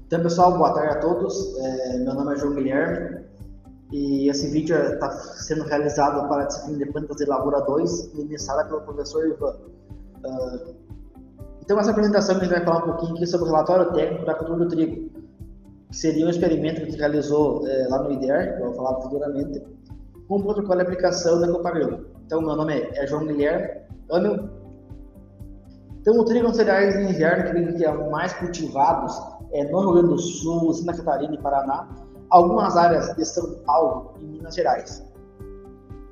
Então, pessoal, boa tarde a todos. Meu nome é João Guilherme e esse vídeo está sendo realizado para a disciplina de Plantas de Lavoura 2, ministrada pelo professor Ivan. Então, essa apresentação a gente vai falar um pouquinho aqui sobre o relatório técnico da cultura do trigo, que seria um experimento que a gente realizou lá no IDER, que eu vou falar futuramente, com o protocolo de aplicação da Copagril. Então, meu nome é João Guilherme. Então, o trigo é um cereais de inverno que é mais cultivados no Rio Grande do Sul, Santa Catarina e Paraná, algumas áreas de São Paulo e Minas Gerais.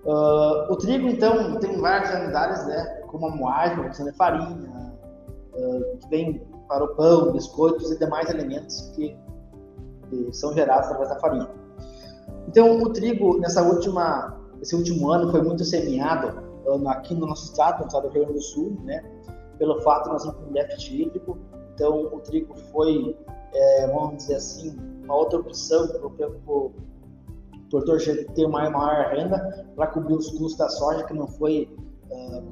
O trigo, então, tem várias unidades, né, como a moagem, produção de farinha, que vem para o pão, biscoitos e demais alimentos que são gerados através da farinha. Então, o trigo, esse último ano, foi muito semeado aqui no nosso estado, no estado do Rio Grande do Sul, né, pelo fato de nós termos um déficit hídrico. Então, o trigo foi, vamos dizer assim, uma outra opção para o produtor ter uma maior renda para cobrir os custos da soja, que não foi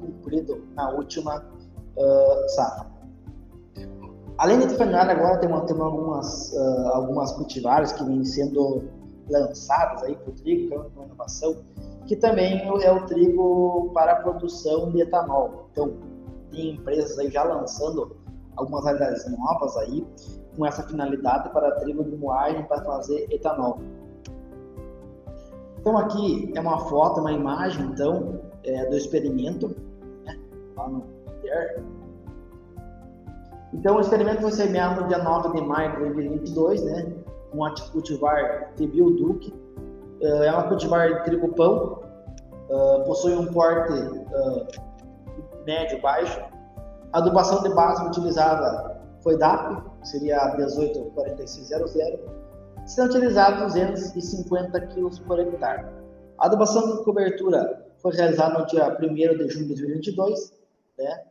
cumprido na última safra. Além de terminar, agora temos algumas cultivares que vêm sendo lançadas aí para o trigo, que é uma inovação, que também é o trigo para a produção de etanol. Então, tem empresas aí já lançando algumas variedades novas aí, com essa finalidade para trigo de moagem para fazer etanol. Então aqui é uma foto, uma imagem então do experimento, né, lá no IDER. Então o experimento foi semeado no dia 9 de maio de 2022, né, com a cultivar Tibio Duque. É uma cultivar de trigo pão, possui um porte médio-baixo. A adubação de base utilizada foi DAP, seria 184600, sendo utilizado 250 kg por hectare. A adubação de cobertura foi realizada no dia 1º de junho de 2022, né,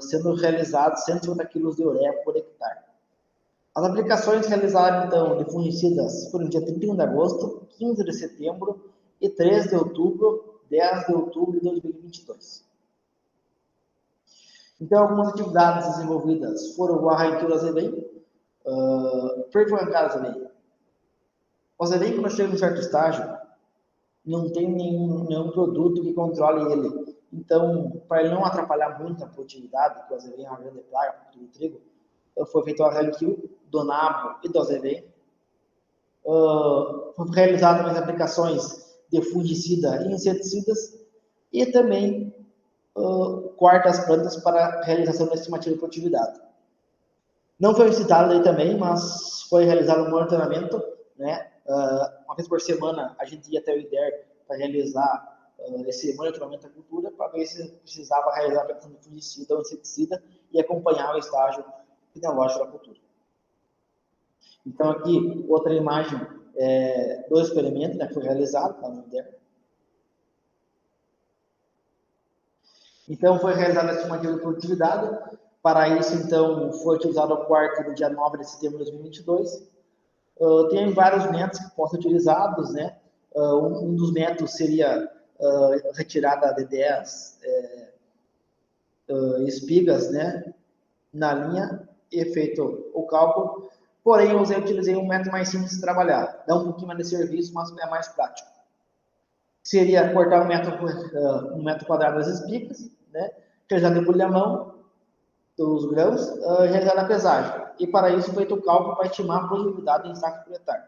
sendo realizado 150 kg de ureia por hectare. As aplicações realizadas, então, de fungicidas foram no dia 31 de agosto, 15 de setembro e 3 de outubro, 10 de outubro de 2022. Então, algumas atividades desenvolvidas foram o arranque do azevém, perfurancar azevém. O azevém, quando chega em um certo estágio, não tem nenhum produto que controle ele. Então, para ele não atrapalhar muito a produtividade, que o azevém é uma grande praga do trigo, foi feito o arranque do nabo e do azevém. Foi realizado as aplicações de fungicida e inseticidas e também corta as plantas para a realização da estimativa de produtividade. Não foi citado aí também, mas foi realizado um monitoramento, né? Uma vez por semana a gente ia até o IDER para realizar esse monitoramento da cultura, para ver se precisava realizar a aplicação de fungicida ou inseticida e acompanhar o estágio epidemiológico da cultura. Então aqui, outra imagem do experimento, né, que foi realizado lá no IDER. Então, foi realizada a estimativa de produtividade. Para isso, então, foi utilizado o quarto do dia 9 de setembro de 2022. Tem vários métodos que possam ser utilizados, né? Um dos métodos seria retirada de 10 espigas, né, na linha e feito o cálculo. Porém, eu utilizei um método mais simples de trabalhar. Dá um pouquinho mais de serviço, mas é mais prático. Seria cortar um metro quadrado das espigas, né, realizar a debulhamão dos grãos, realizar a pesagem. E para isso, feito o cálculo para estimar a produtividade em sacos por hectare.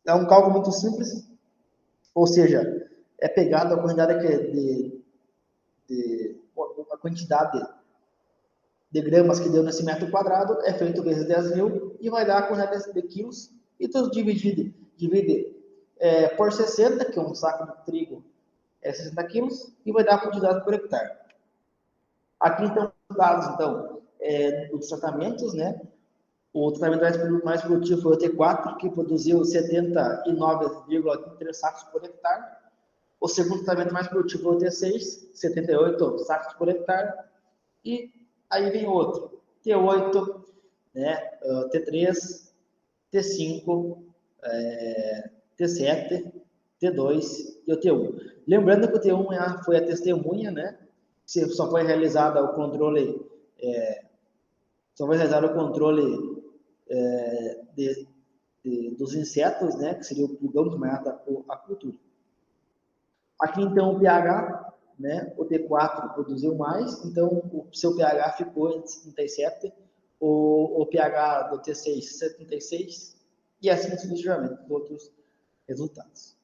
É um cálculo muito simples, ou seja, é pegado a quantidade de gramas que deu nesse metro quadrado, é feito vezes 10.000 e vai dar a quantidade de quilos, e tudo divide por 60, que é um saco de trigo, 60 quilos, e vai dar a quantidade por hectare. Aqui, então, os dados, então, dos tratamentos, né? O tratamento mais produtivo foi o T4, que produziu 79,3 sacos por hectare. O segundo tratamento mais produtivo foi o T6, 78 sacos por hectare. E aí vem outro, T8, né? T3, T5, T7, T2 e o T1. Lembrando que o T1 foi a testemunha, né? Só foi realizado o controle dos insetos, né, que seria o pulgão que mata a cultura. Aqui, então, o pH, né, o T4 produziu mais, então o seu pH ficou em 77, o pH do T6, 76, e assim sucessivamente, os outros resultados.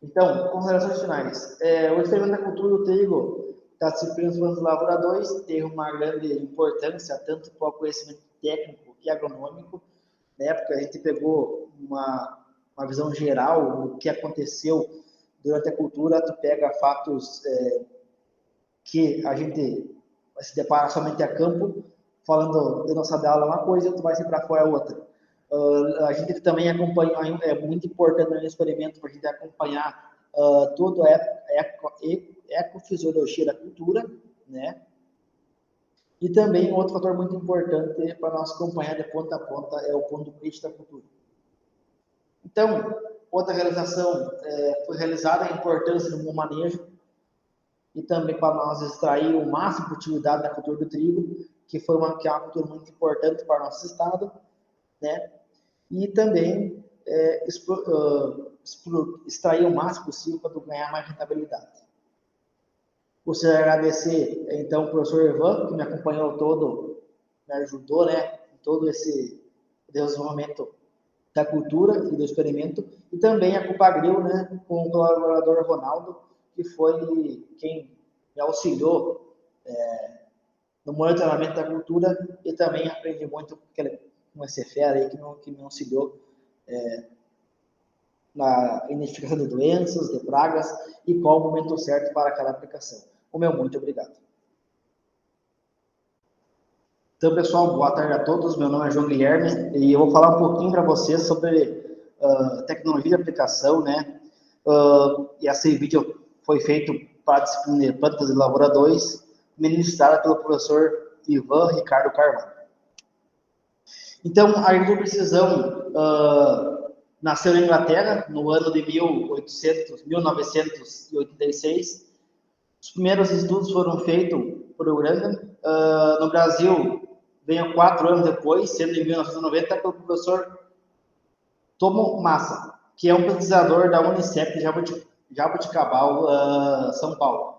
Então, considerações finais. O experimento da cultura do trigo da disciplina dos planos de lavoura 2 teve uma grande importância, tanto para o conhecimento técnico e agronômico, né, porque a gente pegou uma visão geral do que aconteceu durante a cultura. Tu pega fatos que a gente vai se deparar somente a campo, falando de nossa aula uma coisa, tu vai ser para fora outra. A gente também acompanha, é muito importante no experimento para a gente acompanhar toda a ecofisiologia da cultura, né? E também outro fator muito importante para nós acompanhar de ponta a ponta é o ponto crítico da cultura. Então, outra realização foi realizada a importância do bom manejo e também para nós extrair o máximo de utilidade da cultura do trigo, que é uma cultura muito importante para o nosso estado, né? E também extrair o máximo possível para ganhar mais rentabilidade. Gostaria de agradecer, então, o professor Ivan, que me acompanhou todo, me ajudou, né, em todo esse desenvolvimento da cultura e do experimento, e também a Copagril, né, com o colaborador Ronaldo, que foi quem me auxiliou no monitoramento da cultura, e também aprendi muito com esse fera aí que me auxiliou na identificação de doenças, de pragas, e qual o momento certo para cada aplicação. O meu muito obrigado. Então, pessoal, boa tarde a todos. Meu nome é João Guilherme e eu vou falar um pouquinho para vocês sobre tecnologia de aplicação, né? E esse vídeo foi feito para a disciplina de Plantas de Lavoura 2, ministrada pelo professor Ivan Ricardo Carvalho. Então, a agricultura de precisão nasceu na Inglaterra no ano de 1986. Os primeiros estudos foram feitos por Wrangham. No Brasil, veio 4 anos depois, sendo em 1990, pelo professor Tomo Massa, que é um pesquisador da Unicef de Jaboticabal, São Paulo.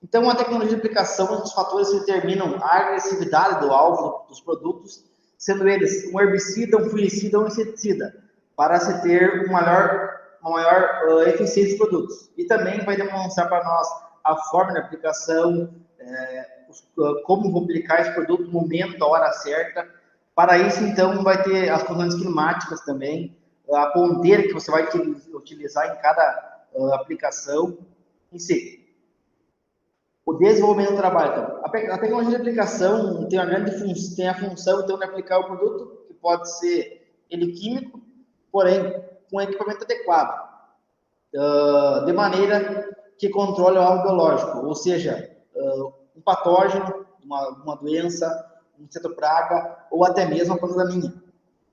Então, a tecnologia de aplicação é um dos fatores que determinam a agressividade do alvo dos produtos, sendo eles um herbicida, um fungicida ou um inseticida, para se ter uma maior eficiência dos produtos. E também vai demonstrar para nós a forma de aplicação, como vou aplicar esse produto, o momento, a hora certa. Para isso, então, vai ter as condições climáticas também, a ponteira que você vai utilizar em cada aplicação em si. O desenvolvimento do trabalho. Então, a tecnologia de aplicação tem a função então, de aplicar o produto, que pode ser ele químico, porém com equipamento adequado, de maneira que controle o alvo biológico, ou seja, um patógeno, uma doença, um cetopraga, ou até mesmo uma planta daninha,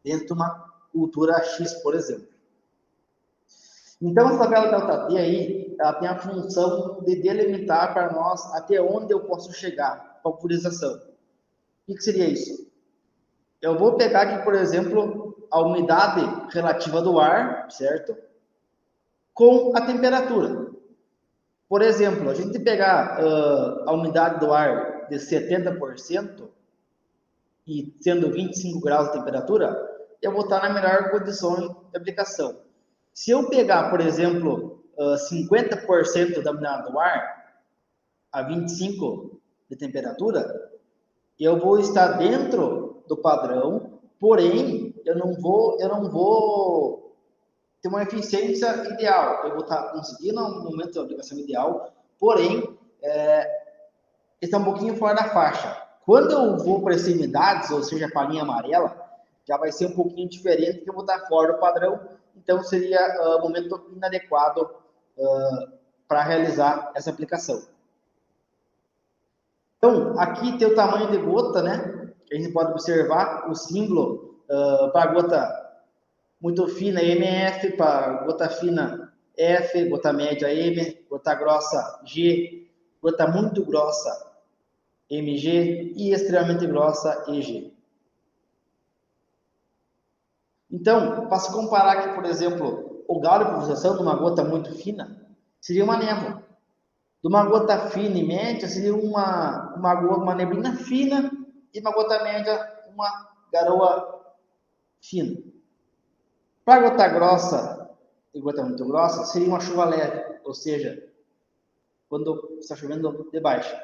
dentro de uma cultura X, por exemplo. Então, essa tabela ΔT aí, ela tem a função de delimitar para nós até onde eu posso chegar com a pulverização. O que seria isso? Eu vou pegar aqui, por exemplo, a umidade relativa do ar, certo? Com a temperatura. Por exemplo, a gente pegar a umidade do ar de 70% e tendo 25 graus de temperatura, eu vou estar na melhor condição de aplicação. Se eu pegar, por exemplo, 50% da umidade do ar a 25 de temperatura, eu vou estar dentro do padrão, porém, eu não vou ter uma eficiência ideal. Eu vou estar conseguindo um momento de aplicação ideal, porém, está um pouquinho fora da faixa. Quando eu vou para extremidades, ou seja, para a linha amarela, já vai ser um pouquinho diferente, porque eu vou estar fora do padrão, então seria o momento inadequado para realizar essa aplicação. Então, aqui tem o tamanho de gota, né? Que a gente pode observar o símbolo para gota muito fina, MF, para gota fina, F, gota média, M, gota grossa, G, gota muito grossa, MG, e extremamente grossa, EG. Então, para se comparar aqui, por exemplo, o grau de pulverização de uma gota muito fina seria uma névoa. De uma gota fina e média seria uma neblina fina e uma gota média, uma garoa fina. Para gota grossa e gota muito grossa, seria uma chuva leve, ou seja, quando está chovendo de baixo.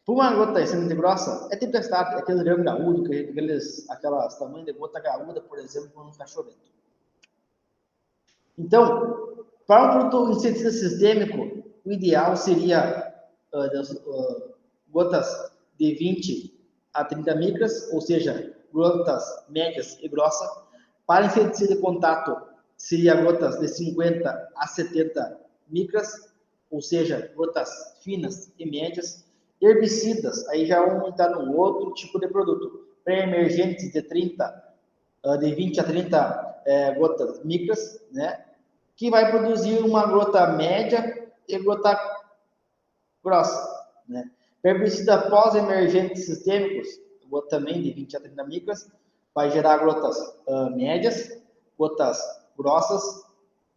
Para uma gota extremamente grossa, é tempestade, é aquele grão graúdo, aquelas tamanhos de gota graúda, por exemplo, quando está chovendo. Então, para um produto inseticida sistêmico, o ideal seria gotas de 20 a 30 micras, ou seja, gotas médias e grossas. Para inseticida de contato, seria gotas de 50 a 70 micras, ou seja, gotas finas e médias. Herbicidas, aí já vamos entrar num outro tipo de produto. Pré-emergentes de 20 a 30 gotas micras, né? Que vai produzir uma gota média e gota grossa, né? Herbicida pós-emergentes sistêmicos, gota também de 20 a 30 micras, vai gerar gotas médias, gotas grossas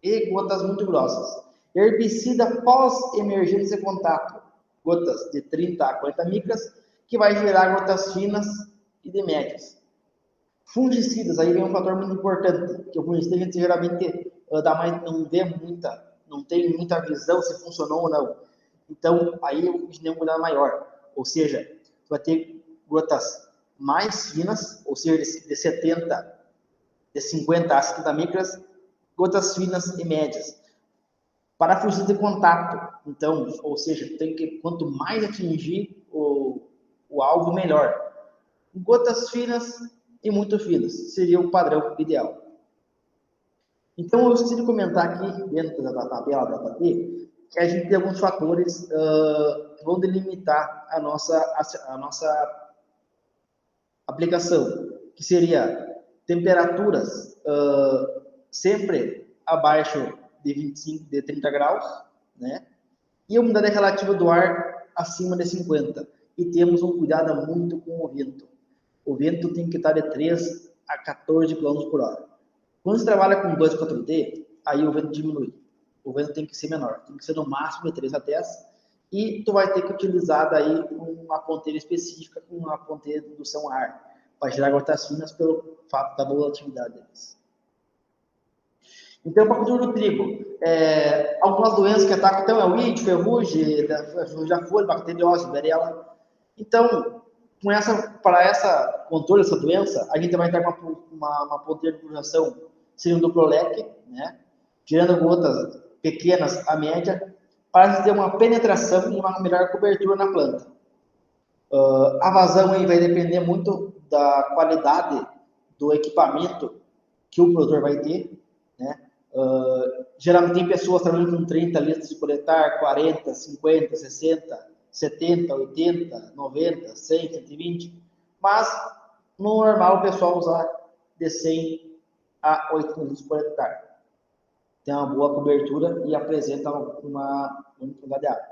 e gotas muito grossas. Herbicida pós-emergentes de contato, gotas de 30 a 40 micras, que vai gerar gotas finas e de médias. Fungicidas, aí vem um fator muito importante, que o fungicida a gente geralmente não tem muita visão se funcionou ou não. Então, aí o pneu cuidado maior. Ou seja, você vai ter gotas mais finas, ou seja, de 50 a 70 micras, gotas finas e médias. Para fugir de contato, então, ou seja, quanto mais atingir o alvo, melhor. Gotas finas e muito finas, seria o padrão ideal. Então, eu gostaria de comentar aqui, dentro da tabela da ATP, que a gente tem alguns fatores que vão delimitar a nossa aplicação, que seria temperaturas sempre abaixo de 25, de 30 graus, né? E a umidade relativa do ar acima de 50. E temos um cuidado muito com o vento. O vento tem que estar de 3 a 14 km por hora. Quando você trabalha com 2, 4D, aí o vento diminui. O vento tem que ser menor, tem que ser no máximo de 3 a 10, e tu vai ter que utilizar daí uma ponteira específica, com uma ponteira de indução a ar, para gerar gotas finas pelo fato da volatilidade deles. Então, para a cultura do trigo, algumas doenças que atacam, então, é o ídio, ferrugem, da folha, bacteriose, varela. Então, para essa controle dessa doença, a gente vai entrar com uma ponteira de pulsação, seria um duplo leque, né? Gerando gotas pequenas a média, para ter uma penetração e uma melhor cobertura na planta. A vazão aí vai depender muito da qualidade do equipamento que o produtor vai ter, né? Geralmente tem pessoas trabalhando com 30 litros por hectare, 40, 50, 60, 70, 80, 90, 100, 120, mas no normal o pessoal usa de 100 a 80 litros por hectare. Tem uma boa cobertura e apresenta uma quantidade de água.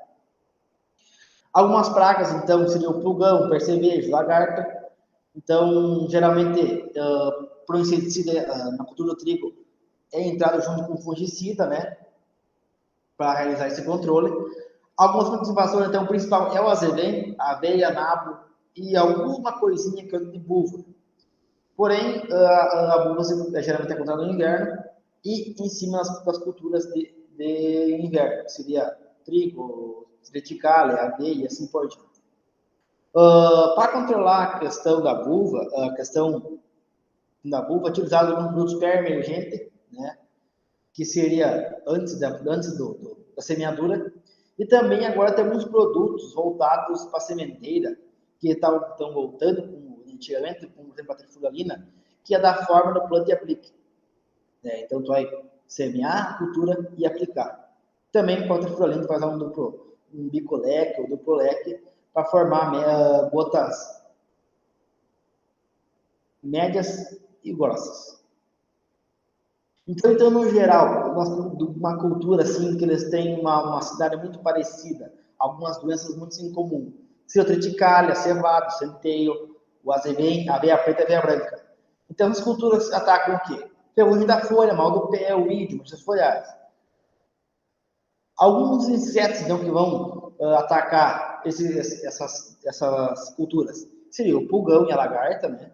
Algumas pragas, então, seriam o pulgão, percevejo, lagarta. Então, geralmente, para o inseticida na cultura do trigo, é entrado junto com fungicida, né? Para realizar esse controle. Algumas participações, então, o principal é o azevém, aveia, nabo e alguma coisinha que é de buva. Porém, a buva geralmente é encontrada no inverno e em cima das culturas de inverno, que seria trigo, triticale, aveia e assim por diante. Para controlar a questão da buva, utilizado um produto pré-emergente, né, que seria antes da semeadura, e também agora tem alguns produtos voltados para a sementeira, que estão voltando, antigamente, como por exemplo a trifluorina, que é da forma do planta e aplique. Né? Então, tu vai semear a cultura e aplicar. Também com a trifluorina, tu vai usar um bicoleque ou duplo leque para formar gotas médias e grossas. Então, no geral, uma cultura assim, que eles têm uma cidade muito parecida, algumas doenças muito em comum. Triticália, cevado, centeio, o azevém, a aveia preta e a aveia branca. Então, as culturas atacam o quê? ferrugem da folha, mal do pé, o ídio, manchas foliares. Alguns insetos então, que vão atacar essas culturas seria o pulgão e a lagarta, né?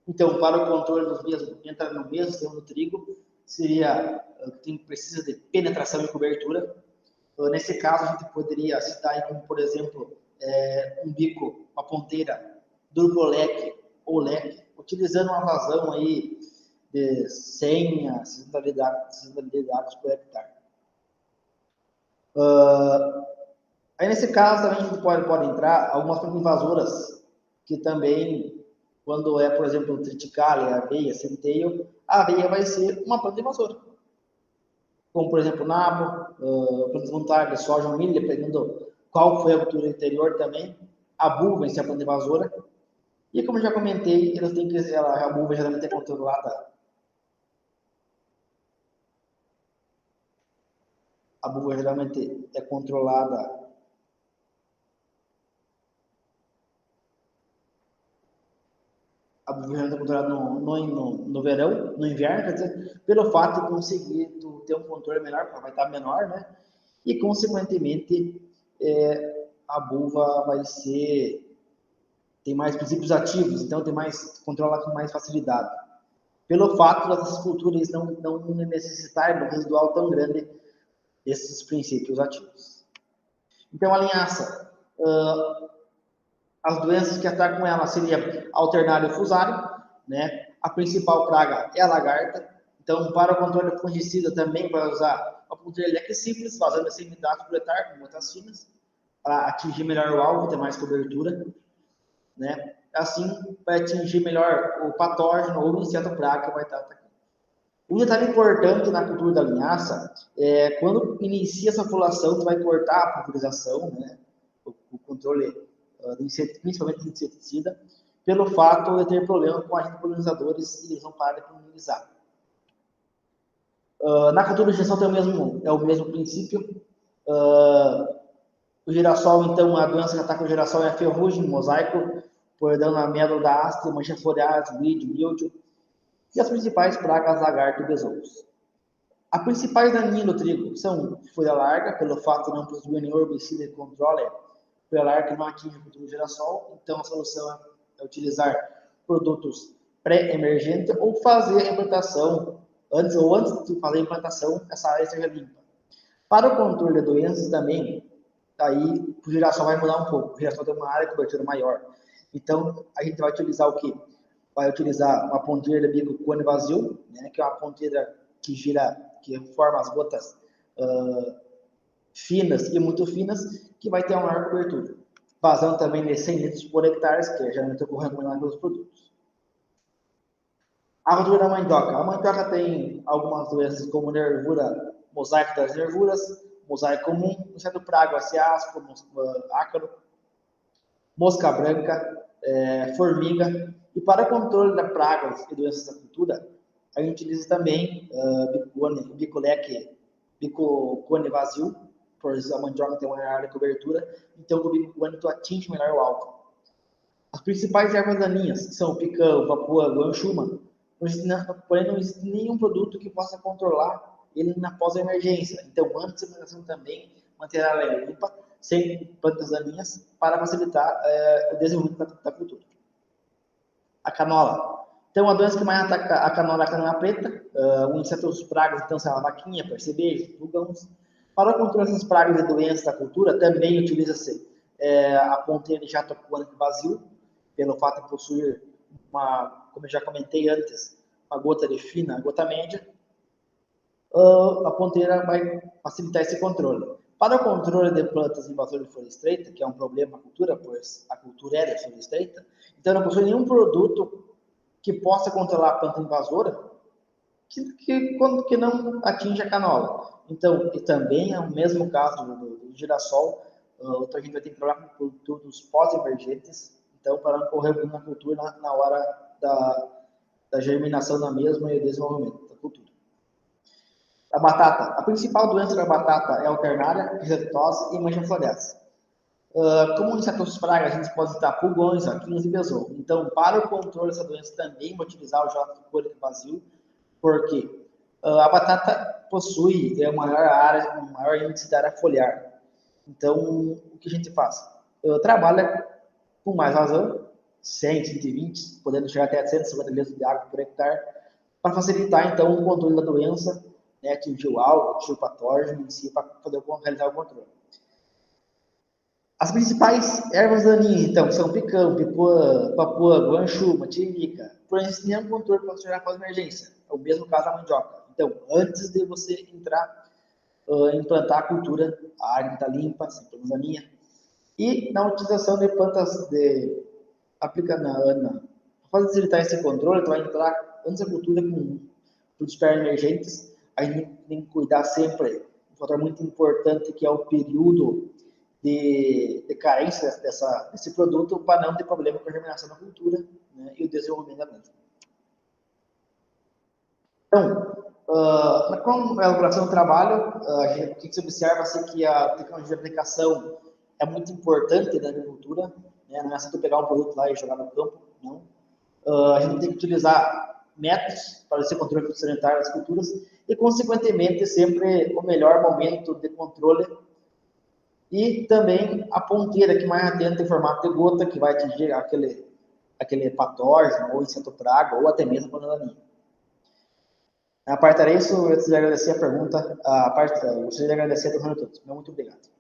Então, para o controle dos mesmos, entra no mesmo sistema do trigo, precisa de penetração e cobertura. Nesse caso, a gente poderia citar aí como, por exemplo, um bico, uma ponteira, duplo-leque ou leque, utilizando uma vazão aí de 100 a 60 litros por hectare. Aí, nesse caso, também a gente pode entrar algumas plantas invasoras, que também, quando é, por exemplo, triticale, aveia, centeio, a aveia vai ser uma planta invasora. Como, por exemplo, nabo, plantas voluntárias, soja, milho, dependendo qual foi a cultura anterior também. A buva vai ser a planta invasora. E como eu já comentei, a buva geralmente é controlada. A buva geralmente é controlada no verão, no inverno, quer dizer, pelo fato de conseguir ter um controle menor, porque vai estar menor, né? E, consequentemente, a buva tem mais princípios ativos, então controla com mais facilidade. Pelo fato das culturas não necessitarem de um residual tão grande desses princípios ativos. Então, a linhaça, as doenças que atacam ela seria alternário fusário, né? A principal praga é a lagarta. Então, para o controle do fungicida, também vai usar a ponteira leque simples, fazendo semidato por hectare, com muitas finas, para atingir melhor o alvo, ter mais cobertura, né? Assim, vai atingir melhor o patógeno ou o inseto praga que vai estar atacando. Um detalhe importante na cultura da linhaça é quando inicia essa floração, você vai cortar a pulverização, né? O controle principalmente de inseticida, pelo fato de ter problema com agentes polinizadores e eles não param de polinizar. Na cultura de geração é o mesmo princípio. O girassol, então, a doença que ataca o girassol é a ferrugem, mosaico, por dano na médula da haste, manchas foliares, vídeo, míldio, e as principais pragas, lagarto e besouros. As principais daninhas do trigo são folha larga, pelo fato de não possuir nenhum herbicida que controle folha larga que não atinge a cultura do girassol, então a solução é utilizar produtos pré-emergentes ou fazer a implantação, antes de fazer a implantação, essa área seja limpa. Para o controle de doenças também, aí o girassol vai mudar um pouco, o girassol tem uma área de cobertura maior. Então, a gente vai utilizar o quê? Vai utilizar uma ponteira de bico cone vazio, né, que é uma ponteira que gira, que forma as gotas finas e muito finas, que vai ter uma maior cobertura. Vazão também de 100 litros por hectare, que é geralmente o recomendado pelos produtos. A cultura da mandioca. A mandioca tem algumas doenças como nervura, mosaico das nervuras, mosaico comum, inseto praga, ciasco, ácaro, mosca branca, formiga. E para controle da pragas e doenças da cultura, a gente utiliza também bico cone vazio, por a mandioca tem uma área de cobertura, então o bico cone atinge melhor o alvo. As principais ervas daninhas, que são o picão, papuã, guanchuma, porém não existe nenhum produto que possa controlar ele na pós-emergência. Então, antes da implantação também, manter a área limpa, sem plantas daninhas, para facilitar o desenvolvimento da cultura. A canola. Então, a doença que mais ataca a canola é a canola preta, um insetos pragas, então, são a vaquinha, percevejo, pulgões. Para o controle dessas pragas e doenças da cultura, também utiliza-se a ponteira de jato vazio, pelo fato de possuir como eu já comentei antes, uma gota de fina, gota média, a ponteira vai facilitar esse controle. Para o controle de plantas invasoras de folha estreita, que é um problema na cultura, pois a cultura é de folha estreita, então não possui nenhum produto que possa controlar a planta invasora que não atinja a canola. Então, e também é o mesmo caso do girassol, a gente vai ter que trabalhar com produtos pós-emergentes, então, para não correr na cultura na hora da germinação da mesma e desenvolvimento da cultura. A batata. A principal doença da batata é alternária, rhizoctose e mancha florescente. Como insetos pragas, a gente pode citar pulgões, raquinhos e besouro. Então, para o controle dessa doença, também vou utilizar o jato vazio, porque a batata possui o maior índice de área foliar. Então, o que a gente faz? Trabalha com mais razão, 100, 120, podendo chegar até 150 litros de água por hectare, para facilitar, então, o controle da doença, né, atingir o alvo, atingir o patógeno em si, para poder realizar o controle. As principais ervas daninhas, então, são picão, papuã, guanchu, matirica. Por isso, nenhum controle pode gerar pós-emergência. É o mesmo caso da mandioca. Então, antes de você entrar, implantar a cultura, a área está limpa, sem problemas daninha. E na utilização de plantas para facilitar esse controle, tu vai entrar antes da cultura com produtos emergentes. A gente tem que cuidar sempre, um fator muito importante, que é o período de carência desse produto, para não ter problema com a germinação da cultura, né, e o desenvolvimento da planta. Então, com a elaboração do trabalho, o que se observa é que a tecnologia de aplicação é muito importante na agricultura, né? Não é só tu pegar um produto lá e jogar no campo, não. A gente tem que utilizar métodos para esse controle sanitário das culturas e, consequentemente, sempre o melhor momento de controle, e também a ponteira que mais atenta em formato de gota, que vai atingir aquele patógeno ou inseto praga, ou até mesmo a daninha. A parte era isso, eu gostaria de agradecer a pergunta, gostaria de agradecer a todos. Muito obrigado.